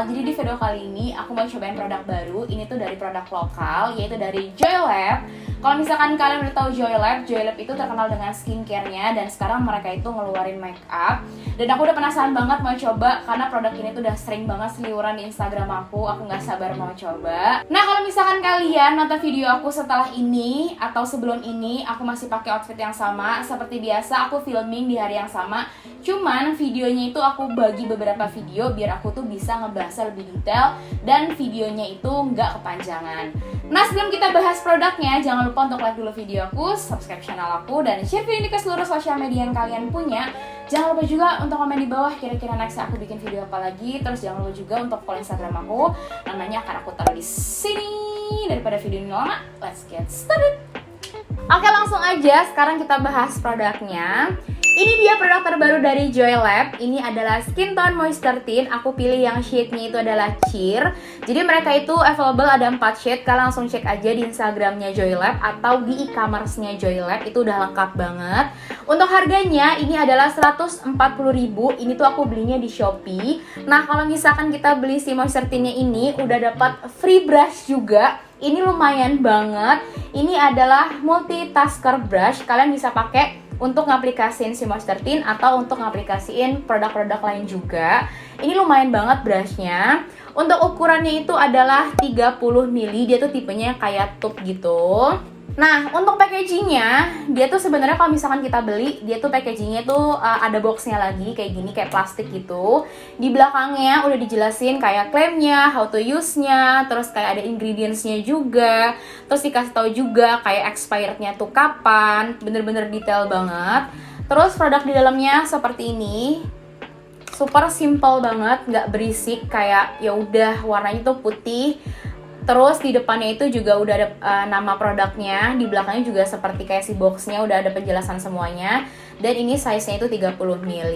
lokal. Jadi di video kali ini aku mau cobain produk baru. Ini tuh dari produk lokal, yaitu dari JoyLab. Kalau misalkan kalian udah tahu JoyLab itu terkenal dengan skincare-nya, dan sekarang mereka itu ngeluarin make up. Dan aku udah penasaran banget mau coba karena produk ini tuh udah sering banget seliweran di Instagram aku nggak sabar mau coba. Nah, kalau misalkan kalian nonton video aku setelah ini atau sebelum ini, aku masih pakai outfit yang sama. Seperti biasa aku filming di hari yang sama. Cuman videonya itu aku bagi beberapa video biar aku tuh bisa ngebahas lebih detail dan videonya itu nggak kepanjangan. Nah, sebelum kita bahas produknya, jangan lupa untuk like dulu video aku, subscribe channel aku, dan share video ini ke seluruh sosial media yang kalian punya. Jangan lupa juga untuk komen di bawah kira-kira next aku bikin video apa lagi. Terus jangan lupa juga untuk follow Instagram aku, namanya akan aku taruh di sini. Daripada video ini lama, let's get started. Oke, langsung aja sekarang kita bahas produknya. Ini dia produk terbaru dari JoyLab. Ini adalah Skin Tone Moisture Tint. Aku pilih yang shade-nya itu adalah Cheer. Jadi mereka itu available ada 4 shade. Kalian langsung cek aja di Instagramnya JoyLab atau di e-commerce-nya JoyLab. Itu udah lengkap banget. Untuk harganya ini adalah 140.000. Ini tuh aku belinya di Shopee. Nah, kalau misalkan kita beli si moisture tint-nya ini udah dapat free brush juga. Ini lumayan banget. Ini adalah multitasker brush. Kalian bisa pakai untuk ngaplikasiin si moisture tint atau untuk ngaplikasiin produk-produk lain juga. Ini lumayan banget brushnya. Untuk ukurannya itu adalah 30 ml. Dia tuh tipenya kayak tube gitu. Nah, untuk packagingnya, dia tuh sebenarnya kalau misalkan kita beli, dia tuh packagingnya tuh ada boxnya lagi kayak gini, kayak plastik gitu. Di belakangnya udah dijelasin kayak klaimnya, how to use-nya, terus kayak ada ingredients-nya juga, terus dikasih tahu juga kayak expired-nya tuh kapan, bener-bener detail banget. Terus produk di dalamnya seperti ini, super simple banget, nggak berisik, kayak ya udah warnanya tuh putih. Terus di depannya itu juga udah ada nama produknya, di belakangnya juga seperti kayak si boxnya udah ada penjelasan semuanya. Dan ini size-nya itu 30 ml,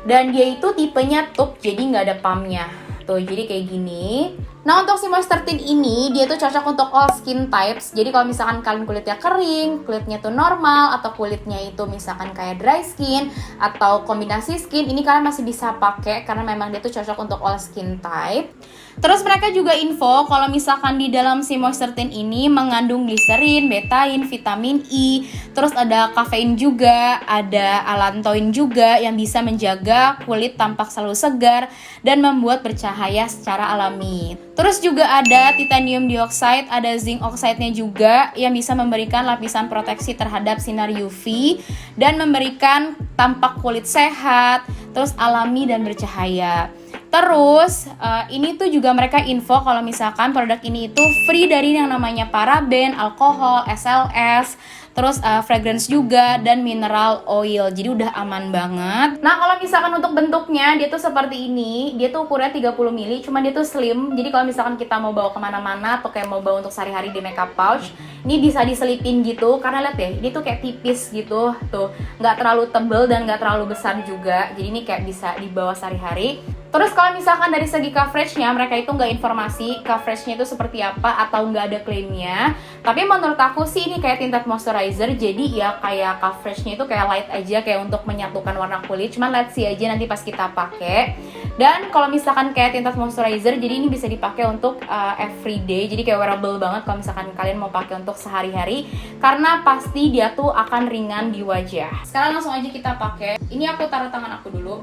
dan dia itu tipenya tube, jadi nggak ada pumpnya. Tuh, jadi kayak gini. Nah, untuk si moisture tint ini, dia tuh cocok untuk all skin types. Jadi kalau misalkan kalian kulitnya kering, kulitnya tuh normal, atau kulitnya itu misalkan kayak dry skin, atau kombinasi skin, ini kalian masih bisa pakai karena memang dia tuh cocok untuk all skin type. Terus mereka juga info kalau misalkan di dalam si moisture tint ini mengandung glycerin, betain, vitamin E, terus ada kafein juga, ada allantoin juga yang bisa menjaga kulit tampak selalu segar dan membuat bercahaya secara alami. Terus juga ada titanium dioxide, ada zinc oxide-nya juga yang bisa memberikan lapisan proteksi terhadap sinar UV dan memberikan tampak kulit sehat, terus alami dan bercahaya. Terus ini tuh juga mereka info kalau misalkan produk ini itu free dari yang namanya paraben, alkohol, SLS, terus fragrance juga, dan mineral oil. Jadi udah aman banget. Nah, kalau misalkan untuk bentuknya dia tuh seperti ini. Dia tuh ukurannya 30 ml, cuman dia tuh slim. Jadi kalau misalkan kita mau bawa kemana-mana atau kayak mau bawa untuk sehari-hari di makeup pouch, ini bisa diselipin gitu. Karena lihat deh, ini tuh kayak tipis gitu. Tuh, nggak terlalu tebel dan nggak terlalu besar juga. Jadi ini kayak bisa dibawa sehari-hari. Terus kalau misalkan dari segi coveragenya, mereka itu nggak informasi coveragenya itu seperti apa atau nggak ada klaimnya. Tapi menurut aku sih ini kayak tinted moisturizer, jadi ya kayak coveragenya itu kayak light aja, kayak untuk menyatukan warna kulit. Cuman let's see aja nanti pas kita pakai. Dan kalau misalkan kayak tinted moisturizer, jadi ini bisa dipakai untuk everyday, jadi kayak wearable banget kalau misalkan kalian mau pakai untuk sehari-hari, karena pasti dia tuh akan ringan di wajah. Sekarang langsung aja kita pakai. Ini aku taruh tangan aku dulu.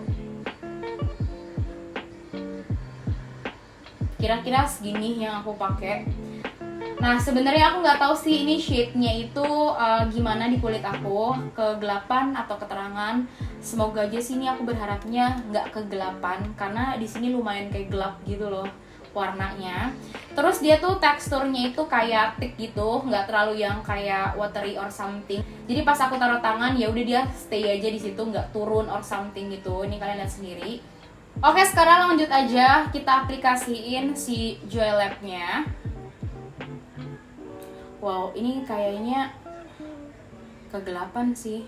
Kira-kira segini yang aku pakai. Nah, sebenarnya aku nggak tahu sih ini shade-nya itu gimana di kulit aku, kegelapan atau keterangan. Semoga aja sih, ini aku berharapnya nggak kegelapan karena di sini lumayan kayak gelap gitu loh warnanya. Terus dia tuh teksturnya itu kayak thick gitu, nggak terlalu yang kayak watery or something. Jadi pas aku taruh tangan ya udah dia stay aja di situ, nggak turun or something gitu. Ini kalian lihat sendiri. Oke, sekarang lanjut aja kita aplikasiin si JoyLab-nya. Wow, ini kayaknya kegelapan sih.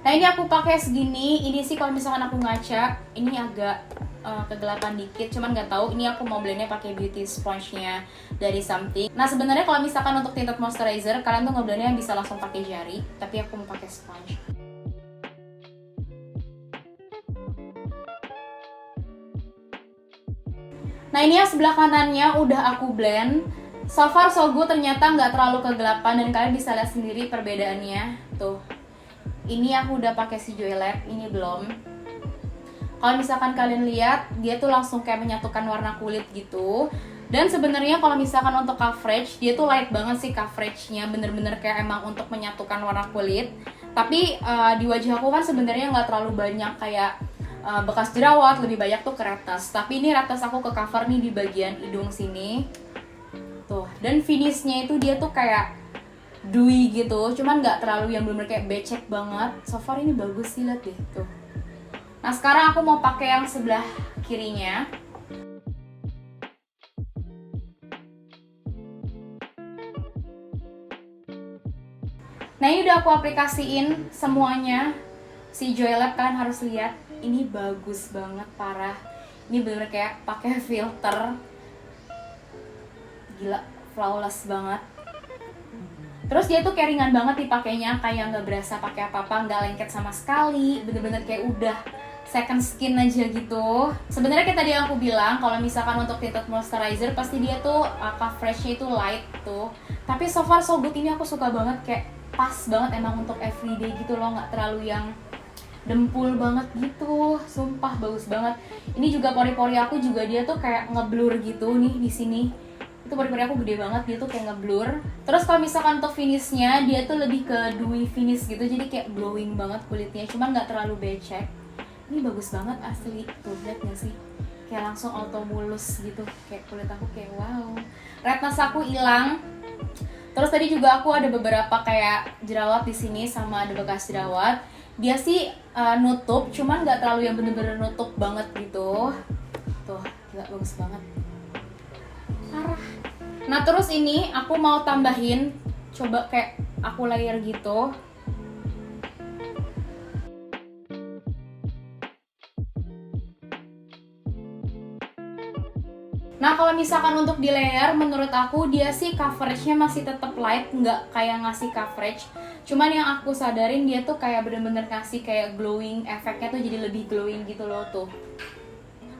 Nah, ini aku pakai segini. Ini sih kalau misalkan aku ngaca, ini agak kegelapan dikit, cuman nggak tahu ini aku mau blendnya pakai beauty sponge-nya dari Something. Nah, sebenarnya kalau misalkan untuk tinted moisturizer kalian tuh ngeblendnya bisa langsung pakai jari, tapi aku mau pakai sponge. Nah ini yang sebelah kanannya udah aku blend. So far so good, ternyata nggak terlalu kegelapan dan kalian bisa lihat sendiri perbedaannya. Tuh, ini aku udah pakai si Joylab, ini belum. Kalau misalkan kalian lihat, dia tuh langsung kayak menyatukan warna kulit gitu. Dan sebenarnya kalau misalkan untuk coverage, dia tuh light banget sih coveragenya, bener-bener kayak emang untuk menyatukan warna kulit. Tapi di wajah aku kan sebenarnya nggak terlalu banyak kayak bekas jerawat, lebih banyak tuh ke redness. Tapi ini redness aku ke cover nih di bagian hidung sini. Tuh, dan finishnya itu dia tuh kayak dewy gitu, cuman nggak terlalu yang bener-bener kayak becek banget. So far ini bagus sih, lihat deh tuh. Nah sekarang aku mau pakai yang sebelah kirinya. Nah ini udah aku aplikasiin semuanya. Si Joylab kalian harus lihat, ini bagus banget, parah. Ini bener-bener kayak pakai filter. Gila, flawless banget. Terus dia tuh kayak ringan banget dipakainya, kayak nggak berasa pakai apa-apa, nggak lengket sama sekali, bener-bener kayak udah second skin aja gitu. Sebenarnya kayak tadi aku bilang, kalau misalkan untuk tinted moisturizer pasti dia tuh coveragenya itu light tuh. Tapi so far so good, ini aku suka banget, kayak pas banget emang untuk everyday gitu loh, nggak terlalu yang dempul banget gitu. Sumpah bagus banget. Ini juga pori-pori aku juga dia tuh kayak ngeblur gitu nih di sini. Itu pori-pori aku gede banget, dia tuh kayak ngeblur. Terus kalau misalkan untuk finishnya, dia tuh lebih ke dewy finish gitu, jadi kayak glowing banget kulitnya, cuman nggak terlalu becek. Ini bagus banget asli, tuh lihat gak sih? Kayak langsung auto mulus gitu, kayak kulit aku kayak wow. Redness aku hilang. Terus tadi juga aku ada beberapa kayak jerawat di sini sama ada bekas jerawat. Dia sih nutup, cuman nggak terlalu yang bener-bener nutup banget gitu. Tuh, gila bagus banget. Parah. Nah terus ini aku mau tambahin, coba kayak aku layer gitu. Nah kalau misalkan untuk di layer, menurut aku dia sih coveragenya masih tetap light, nggak kayak ngasih coverage. Cuman yang aku sadarin dia tuh kayak bener-bener ngasih kayak glowing, efeknya tuh jadi lebih glowing gitu loh tuh.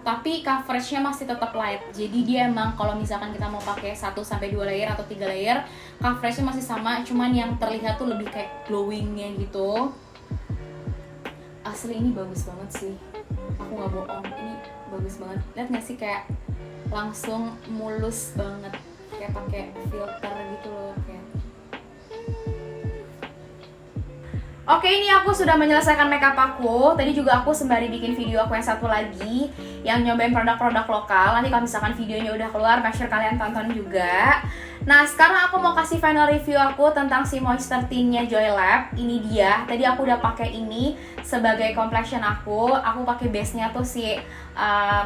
Tapi coveragenya masih tetap light, jadi dia emang kalau misalkan kita mau pakai 1-2 layer atau 3 layer, coveragenya masih sama, cuman yang terlihat tuh lebih kayak glowingnya gitu. Asli ini bagus banget sih, aku nggak bohong, ini bagus banget. Lihat nggak sih kayak langsung mulus banget, kayak pakai filter gitu loh kayak. Oke, ini aku sudah menyelesaikan makeup aku. Tadi juga aku sembari bikin video aku yang satu lagi yang nyobain produk-produk lokal. Nanti kalau misalkan videonya udah keluar, make sure kalian tonton juga. Nah, sekarang aku mau kasih final review aku tentang si Moisture Tint-nya Joylab. Ini dia. Tadi aku udah pakai ini sebagai complexion aku. Aku pakai base-nya tuh si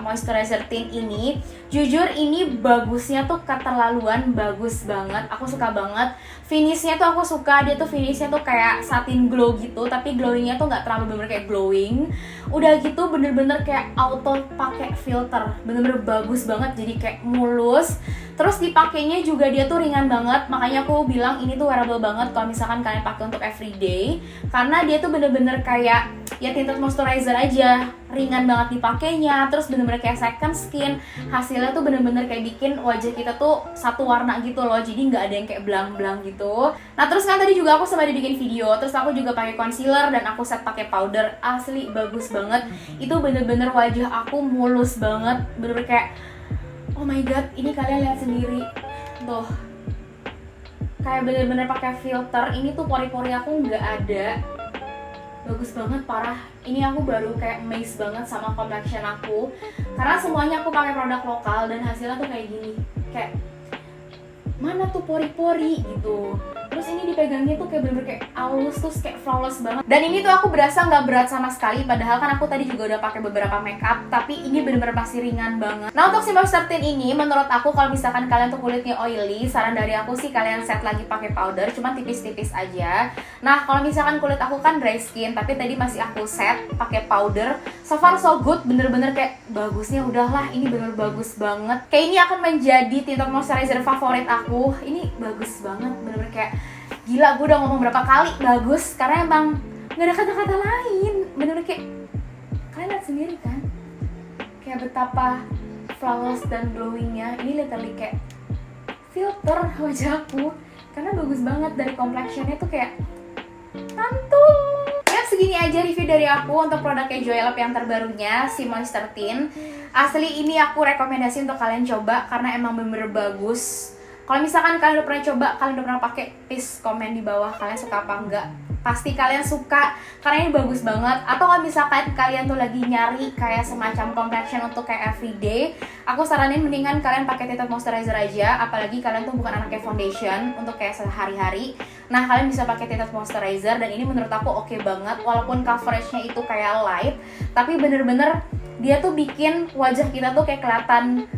moisturizer tint ini. Jujur ini bagusnya tuh keterlaluan bagus banget. Aku suka banget. Finishnya tuh aku suka, dia tuh finishnya tuh kayak satin glow gitu, tapi glowingnya tuh nggak terlalu bener-bener kayak glowing. Udah gitu bener-bener kayak auto pakai filter, bener-bener bagus banget, jadi kayak mulus. Terus dipakainya juga dia tuh ringan banget, makanya aku bilang ini tuh wearable banget kalau misalkan kalian pakai untuk everyday, karena dia tuh bener-bener kayak ya tinted moisturizer aja, ringan banget dipakainya, terus bener-bener kayak second skin. Hasilnya tuh bener-bener kayak bikin wajah kita tuh satu warna gitu loh, jadi nggak ada yang kayak belang-belang gitu. Nah terus kan tadi juga aku sempat bikin video, terus aku juga pakai concealer dan aku set pakai powder. Asli bagus banget, itu bener-bener wajah aku mulus banget, bener-bener kayak oh my god, ini kalian lihat sendiri tuh, kayak bener-bener pakai filter. Ini tuh pori-pori aku nggak ada, bagus banget, parah. Ini aku baru kayak amazed banget sama complexion aku, karena semuanya aku pakai produk lokal dan hasilnya tuh kayak gini, kayak mana tuh pori-pori gitu. Terus ini dipegangnya tuh kayak bener-bener kayak halus, terus kayak flawless banget. Dan ini tuh aku berasa nggak berat sama sekali, padahal kan aku tadi juga udah pakai beberapa makeup, tapi ini bener-bener masih ringan banget. Nah untuk si Moisture Tint ini, menurut aku kalau misalkan kalian tuh kulitnya oily, saran dari aku sih kalian set lagi pakai powder, cuma tipis-tipis aja. Nah kalau misalkan kulit aku kan dry skin, tapi tadi masih aku set pakai powder. So far so good, bener-bener kayak bagusnya udahlah, ini bener-bener bagus banget. Kayak ini akan menjadi tinted moisturizer favorit aku. Ini bagus banget, bener-bener kayak gila, gue udah ngomong berapa kali bagus, karena emang gak ada kata-kata lain. Bener-bener kayak kalian lihat sendiri kan, kayak betapa flawless dan glowingnya. Ini literally kayak filter wajahku karena bagus banget dari complexionnya tuh kayak mantul. Ya segini aja review dari aku untuk produknya JoyLab yang terbarunya, si Moisture Tint. Asli ini aku rekomendasi untuk kalian coba karena emang bener-bener bagus. Kalau misalkan kalian udah pernah coba, kalian udah pernah pakai, please komen di bawah kalian suka apa enggak. Pasti kalian suka karena ini bagus banget. Atau kalau misalkan kalian tuh lagi nyari kayak semacam complexion untuk kayak everyday, aku saranin mendingan kalian pakai tinted moisturizer aja. Apalagi kalian tuh bukan anaknya foundation untuk kayak sehari-hari. Nah kalian bisa pakai tinted moisturizer dan ini menurut aku oke banget. Walaupun coveragenya itu kayak light, tapi bener-bener dia tuh bikin wajah kita tuh kayak kelihatan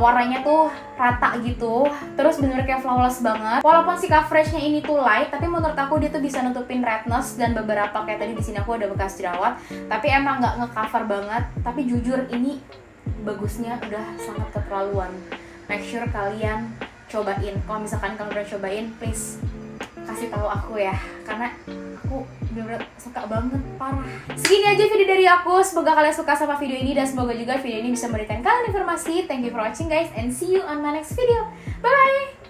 warnanya tuh rata gitu, terus bener kayak flawless banget. Walaupun si coveragenya ini tuh light, tapi menurut aku dia tuh bisa nutupin redness dan beberapa kayak tadi di sini aku ada bekas jerawat, tapi emang nggak ngecover banget. Tapi jujur ini bagusnya udah sangat keterlaluan. Make sure kalian cobain. Kalau misalkan kalian udah cobain, please kasih tahu aku ya, karena aku bener-bener suka banget, parah. Segini aja video dari aku, semoga kalian suka sama video ini dan semoga juga video ini bisa memberikan kalian informasi. Thank you for watching guys and see you on my next video. Bye bye.